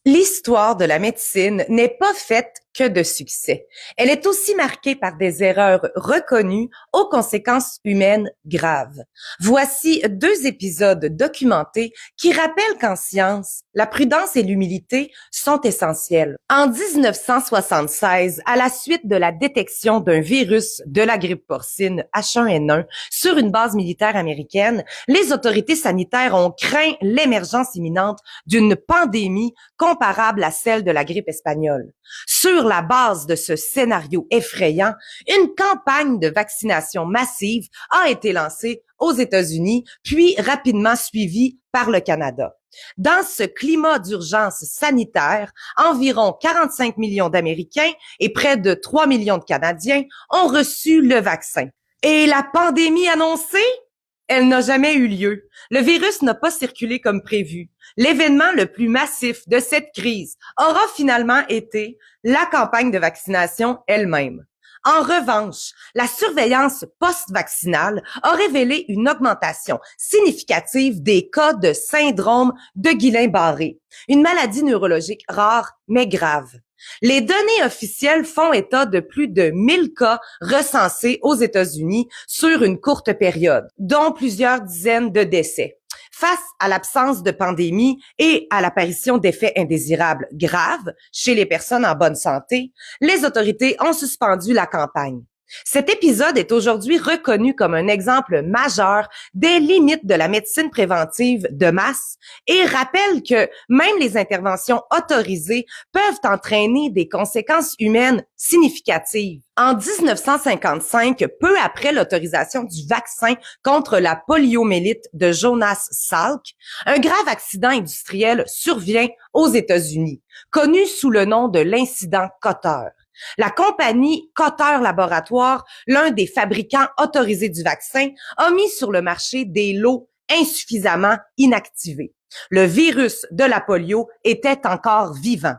L'histoire de la médecine n'est pas faite que de succès. Elle est aussi marquée par des erreurs reconnues aux conséquences humaines graves. Voici deux épisodes documentés qui rappellent qu'en science, la prudence et l'humilité sont essentielles. En 1976, à la suite de la détection d'un virus de la grippe porcine H1N1 sur une base militaire américaine, les autorités sanitaires ont craint l'émergence imminente d'une pandémie comparable à celle de la grippe espagnole. Sur la base de ce scénario effrayant, une campagne de vaccination massive a été lancée aux États-Unis, puis rapidement suivie par le Canada. Dans ce climat d'urgence sanitaire, environ 45 millions d'Américains et près de 3 millions de Canadiens ont reçu le vaccin. Et la pandémie annoncée? Elle n'a jamais eu lieu. Le virus n'a pas circulé comme prévu. L'événement le plus massif de cette crise aura finalement été la campagne de vaccination elle-même. En revanche, la surveillance post-vaccinale a révélé une augmentation significative des cas de syndrome de Guillain-Barré, une maladie neurologique rare mais grave. Les données officielles font état de plus de 1000 cas recensés aux États-Unis sur une courte période, dont plusieurs dizaines de décès. Face à l'absence de pandémie et à l'apparition d'effets indésirables graves chez les personnes en bonne santé, les autorités ont suspendu la campagne. Cet épisode est aujourd'hui reconnu comme un exemple majeur des limites de la médecine préventive de masse et rappelle que même les interventions autorisées peuvent entraîner des conséquences humaines significatives. En 1955, peu après l'autorisation du vaccin contre la poliomyélite de Jonas Salk, un grave accident industriel survient aux États-Unis, connu sous le nom de l'incident Cotter. La compagnie Cotter Laboratoire, l'un des fabricants autorisés du vaccin, a mis sur le marché des lots insuffisamment inactivés. Le virus de la polio était encore vivant.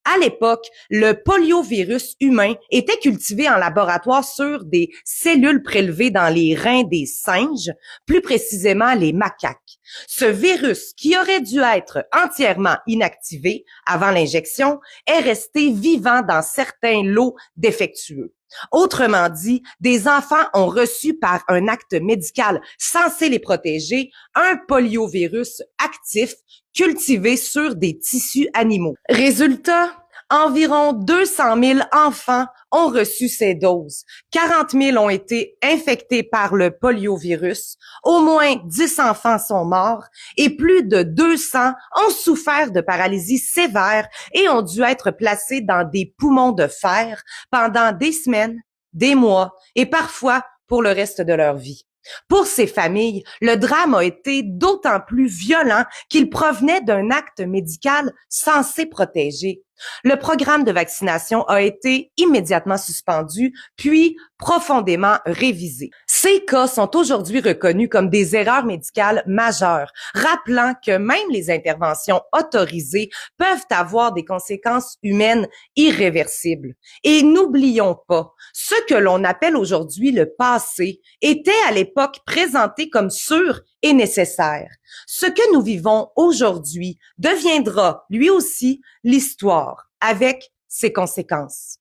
À l'époque, le poliovirus humain était cultivé en laboratoire sur des cellules prélevées dans les reins des singes, plus précisément les macaques. Ce virus, qui aurait dû être entièrement inactivé avant l'injection, est resté vivant dans certains lots défectueux. Autrement dit, des enfants ont reçu par un acte médical censé les protéger un poliovirus actif cultivé sur des tissus animaux. Résultat, environ 200 000 enfants ont reçu ces doses. 40 000 ont été infectés par le poliovirus. Au moins 10 enfants sont morts et plus de 200 ont souffert de paralysie sévère et ont dû être placés dans des poumons de fer pendant des semaines, des mois et parfois pour le reste de leur vie. Pour ces familles, le drame a été d'autant plus violent qu'il provenait d'un acte médical censé protéger. Le programme de vaccination a été immédiatement suspendu, puis profondément révisé. Ces cas sont aujourd'hui reconnus comme des erreurs médicales majeures, rappelant que même les interventions autorisées peuvent avoir des conséquences humaines irréversibles. Et n'oublions pas, ce que l'on appelle aujourd'hui le passé était à l'époque présenté comme sûr et nécessaire. Ce que nous vivons aujourd'hui deviendra, lui aussi, l'histoire, avec ses conséquences.